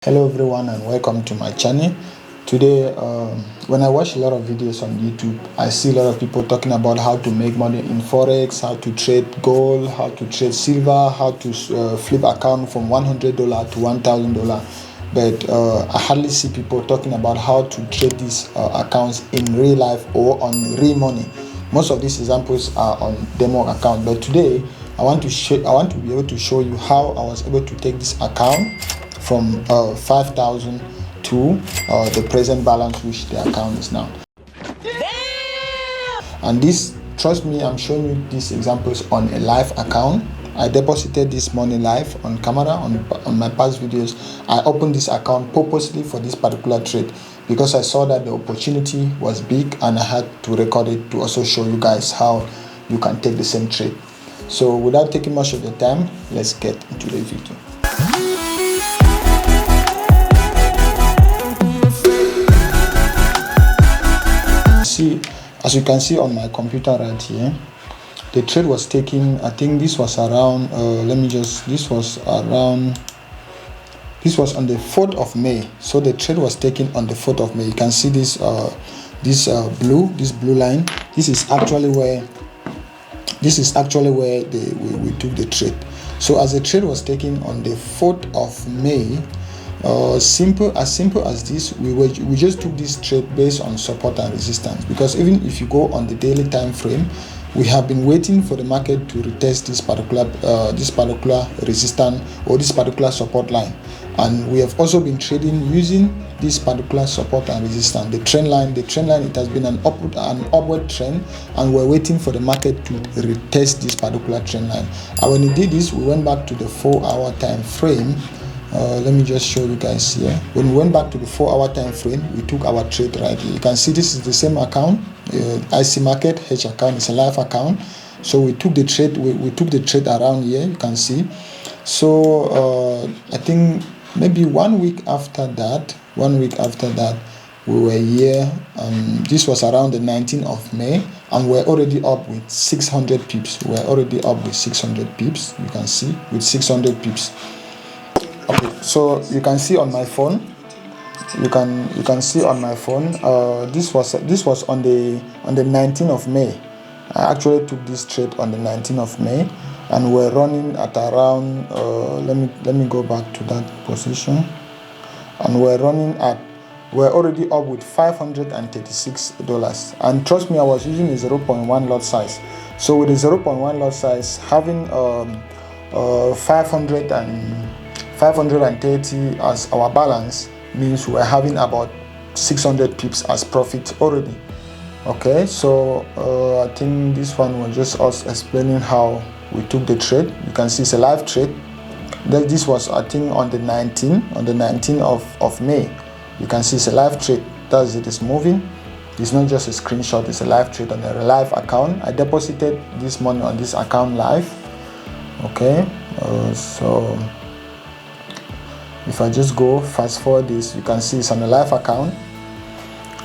Hello everyone and welcome to my channel. Today when I watch a lot of videos on YouTube, I see a lot of people talking about how to make money in Forex, how to trade gold, how to trade silver, how to flip account from $100 to $1,000, but I hardly see people talking about how to trade these accounts in real life or on real money. Most of these examples are on demo account, but today I want to be able to show you how I was able to take this account from 5,000 to the present balance which the account is now. And this, trust me, I'm showing you these examples on a live account. I deposited this money live on camera on my past videos. I opened this account purposely for this particular trade because I saw that the opportunity was big and I had to record it to also show you guys how you can take the same trade. So without taking much of the time, let's get into the video. As you can see on my computer right here, the trade was taken, I think this was around this was on the 4th of May. So the trade was taken on the 4th of May. You can see this blue line. This is actually where we took the trade. So as the trade was taken on the 4th of May, simple as this, we just took this trade based on support and resistance, because even if you go on the daily time frame, we have been waiting for the market to retest this particular resistance or this particular support line, and we have also been trading using this particular support and resistance. The trend line, it has been an upward trend, and we're waiting for the market to retest this particular trend line. And when it did this, we went back to the 4-hour time frame. Let me just show you guys here. When we went back to the 4-hour time frame, we took our trade right here. You can see this is the same account, IC Market H account. It's a live account. So we took the trade. We took the trade around here. You can see. So I think maybe 1 week after that, we were here. This was around the 19th of May, and we're already up with 600 pips. We're already up with 600 pips. You can see with 600 pips. Okay, so you can see on my phone. You can see on my phone. This was on the 19th of May. I actually took this trade on the 19th of May, and we're running at around. Let me go back to that position, and we're already up with $536. And trust me, I was using a 0.1 lot size. So with a 0.1 lot size, having 530 as our balance means we're having about 600 pips as profit already. Okay, so I think this one was just us explaining how we took the trade. You can see it's a live trade. This was, I think, on the 19th of May. You can see it's a live trade. That's it, is moving. It's not just a screenshot, it's a live trade on a live account. I deposited this money on this account live. Okay, so if I just go fast forward this, you can see it's on a live account.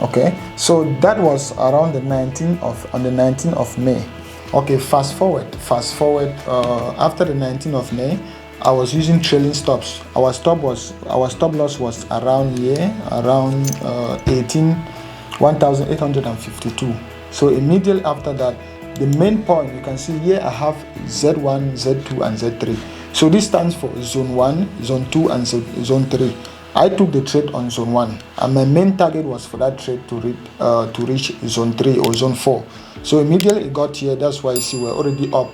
Okay, so that was around the 19th of May. Okay, fast forward after the 19th of May, I was using trailing stops. Our stop loss was around here, around 1,852. So immediately after that, the main point, you can see here I have Z1, Z2 and Z3. So this stands for zone 1, zone 2 and zone 3. I took the trade on zone 1, and my main target was for that trade to reach zone 3 or zone 4. So immediately it got here. That's why you see we're already up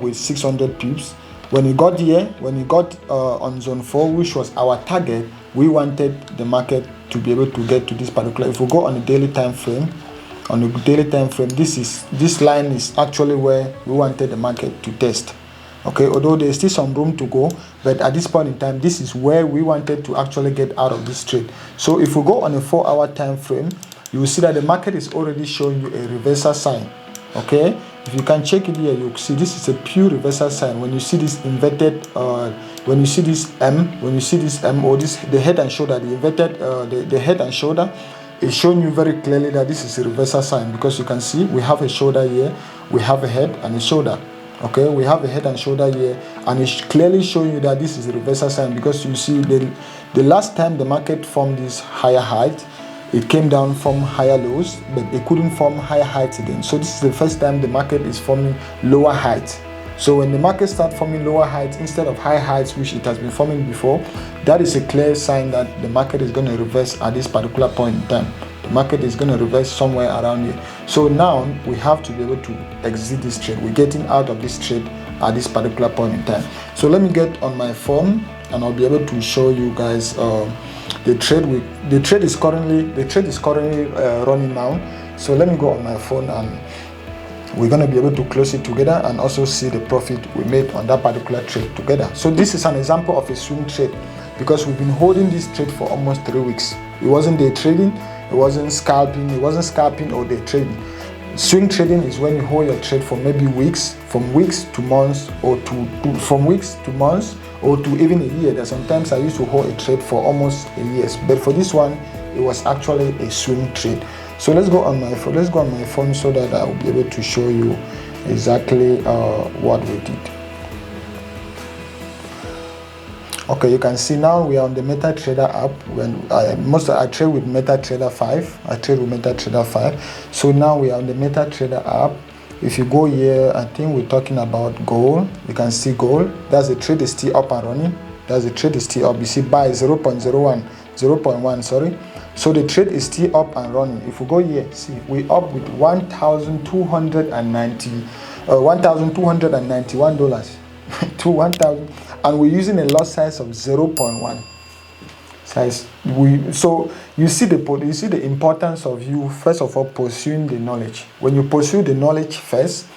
with 600 pips. When it got here, on zone 4, which was our target, we wanted the market to be able to get to this particular. If we go on the daily time frame, this line is actually where we wanted the market to test. Okay, although there's still some room to go, but at this point in time, this is where we wanted to actually get out of this trade. So if we go on a 4-hour time frame, you will see that the market is already showing you a reversal sign. Okay, if you can check it here, you'll see this is a pure reversal sign. When you see this inverted, when you see this M, or the head and shoulder, the inverted, the head and shoulder, it's showing you very clearly that this is a reversal sign, because you can see we have a shoulder here, we have a head and a shoulder. Okay, we have a head and shoulder here, and it's clearly showing you that this is a reversal sign, because you see the last time the market formed this higher height, it came down from higher lows, but it couldn't form higher heights again. So this is the first time the market is forming lower heights. So when the market starts forming lower heights instead of high heights, which it has been forming before, that is a clear sign that the market is going to reverse at this particular point in time. The market is going to reverse somewhere around here. So now we have to be able to exit this trade. We're getting out of this trade at this particular point in time. So let me get on my phone and I'll be able to show you guys the trade is currently running now. So let me go on my phone and we're going to be able to close it together and also see the profit we made on that particular trade together. So this is an example of a swing trade, because we've been holding this trade for almost 3 weeks. It wasn't day trading, it wasn't scalping or day trading. Swing trading is when you hold your trade for maybe weeks, from weeks to months, or from weeks to months, or to even a year. That sometimes I used to hold a trade for almost a year, but for this one, it was actually a swing trade. So let's go on my phone. Let's go on my phone so that I will be able to show you exactly what we did. Okay, you can see now we are on the MetaTrader app. When I trade with MetaTrader 5. So now we are on the MetaTrader app. If you go here, I think we're talking about gold. You can see gold. That's the trade is still up and running. That's the trade is still up. You see buy 0.1, sorry. So the trade is still up and running. If we go here, see we up with $1,291 to 1,000, and we're using a lot size of 0.1 size. So you see the importance of you first of all pursuing the knowledge. When you pursue the knowledge first,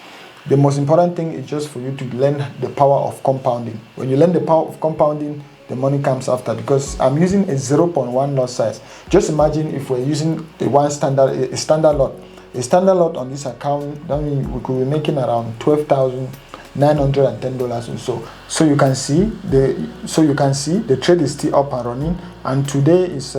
the most important thing is just for you to learn the power of compounding. When you learn the power of compounding, the money comes after, because I'm using a 0.1 lot size. Just imagine if we're using a standard lot. A standard lot on this account, that means we could be making around $12,910 or so. So you can see the trade is still up and running, and today is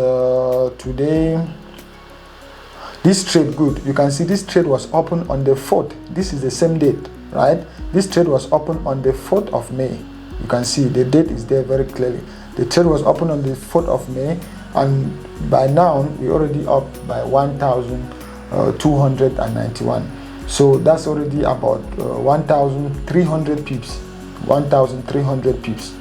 this trade good. You can see this trade was open on the 4th. This is the same date, right? This trade was open on the 4th of May. You can see the date is there very clearly. The trade was open on the 4th of May, and by now we're already up by 1,291. So that's already about 1,300 pips. 1,300 pips.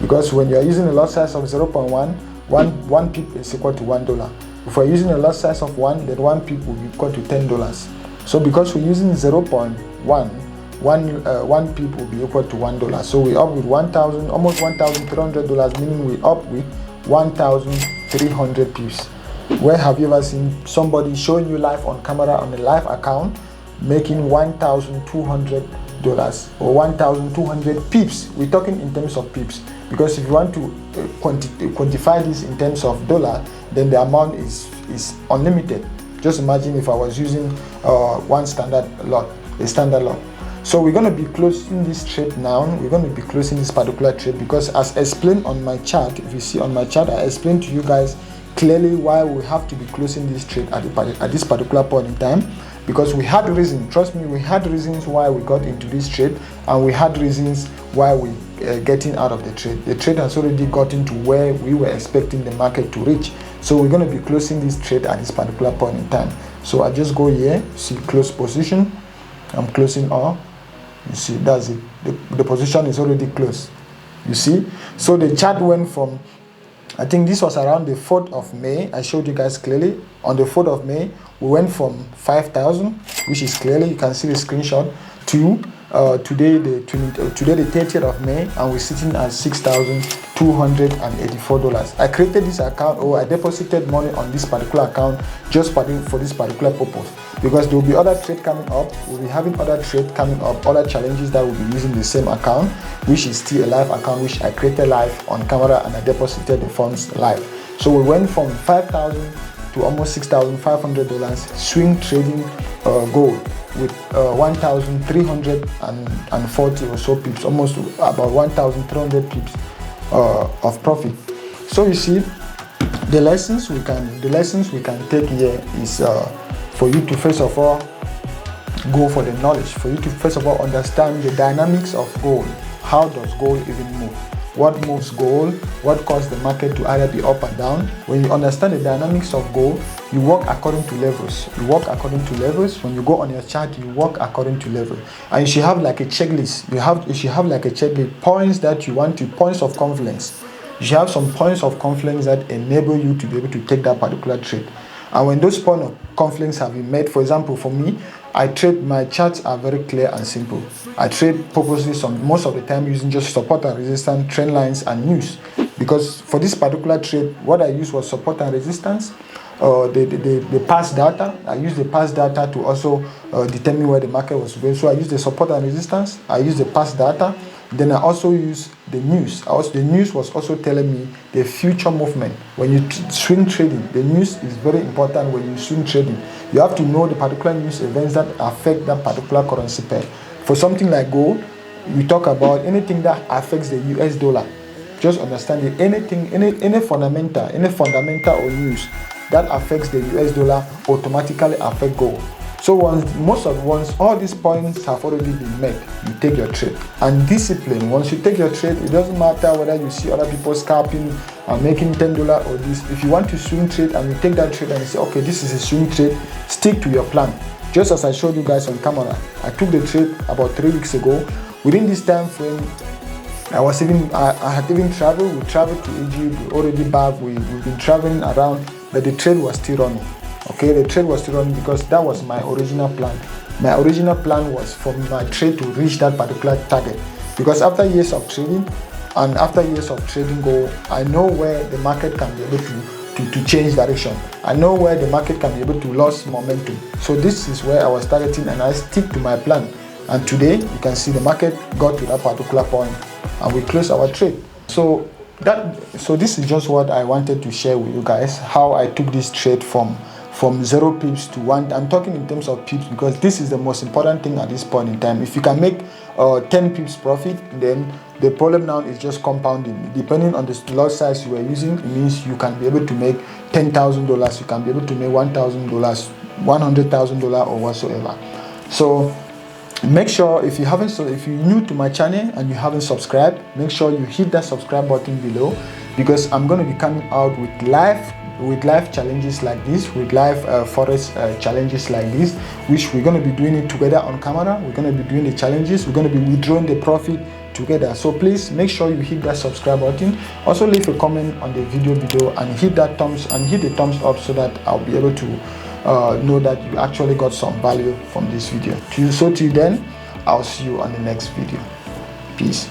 Because when you're using a lot size of 0.1, one pip is equal to $1. If we're using a lot size of 1, then 1 pip will be equal to $10. So because we're using 0.1, one pip will be equal to $1. So we're up with almost $1,300, meaning we're up with 1,300 pips. Where have you ever seen somebody showing you live on camera on a live account making $1,200 or 1,200 pips? We're talking in terms of pips, because if you want to quantify this in terms of dollar, then the amount is unlimited. Just imagine if I was using a standard lot. So we're going to be closing this trade now. We're going to be closing this particular trade, because as explained on my chart, if you see on my chart, I explained to you guys clearly why we have to be closing this trade at this particular point in time. Because we had reasons, trust me, we had reasons why we got into this trade, and we had reasons why we getting out of the trade. The trade has already gotten to where we were expecting the market to reach. So we're going to be closing this trade at this particular point in time. So I just go here, see close position. I'm closing all. You see, that's it. The position is already closed. You see? So the chart went from, I think this was around the 4th of May. I showed you guys clearly. On the 4th of May, we went from 5,000, which is clearly, you can see the screenshot, to today the 30th of May, and we're sitting at $6,284. I created this account, or I deposited money on this particular account just for this particular purpose, because there will be other trade coming up. We'll be having other trade coming up, other challenges that will be using the same account, which is still a live account, which I created live on camera, and I deposited the funds live. So we went from 5,000 to almost $6,500 swing trading gold with 1,340 or so pips, almost about 1,300 pips of profit. So you see, the lessons we can take here is for you to first of all go for the knowledge, for you to first of all understand the dynamics of gold. How does gold even move? What moves gold? What causes the market to either be up and down? When you understand the dynamics of gold, you work according to levels. You work according to levels. When you go on your chart, you work according to level. And you should have like a checklist. You should have like a checklist, points that you want to, points of confluence. You should have some points of confluence that enable you to be able to take that particular trade. And when those points of confluence have been met, for example, for me, I trade, my charts are very clear and simple. I trade purposely most of the time using just support and resistance, trend lines, and news. Because for this particular trade, what I used was support and resistance, the past data. I used the past data to also determine where the market was going. So I used the support and resistance, I used the past data, then I also used the news. The news was also telling me the future movement. When you swing trading, the news is very important when you swing trading. You have to know the particular news events that affect that particular currency pair. For something like gold, we talk about anything that affects the US dollar. Just understand it. Any fundamental or news that affects the US dollar automatically affect gold. So once all these points have already been met, you take your trade. And discipline, once you take your trade, it doesn't matter whether you see other people scalping and making $10 or this. If you want to swing trade and you take that trade and you say, okay, this is a swing trade, stick to your plan. Just as I showed you guys on camera, I took the trade about 3 weeks ago. Within this time frame, I had even traveled. We traveled to Egypt, already back. We've been traveling around, but the trade was still running. Okay, the trade was still running because that was my original plan. My original plan was for my trade to reach that particular target. Because after years of trading and after years of trading gold, I know where the market can be able to change direction. I know where the market can be able to lose momentum. So this is where I was targeting, and I stick to my plan. And today, you can see the market got to that particular point and we closed our trade. So this is just what I wanted to share with you guys, how I took this trade from 0 pips to 1. I'm talking in terms of pips because this is the most important thing at this point in time. If you can make 10 pips profit, then the problem now is just compounding. Depending on the lot size you are using, it means you can be able to make $10,000, you can be able to make $1,000, $100,000 or whatsoever. So make sure if you're new to my channel and you haven't subscribed, make sure you hit that subscribe button below, because I'm going to be coming out with live challenges like this, with live Forex challenges like this, which we're going to be doing it together on camera. We're going to be doing the challenges, we're going to be withdrawing the profit together. So please make sure you hit that subscribe button. Also leave a comment on the video below and hit the thumbs up so that I'll be able to know that you actually got some value from this video. So till then, I'll see you on the next video. Peace.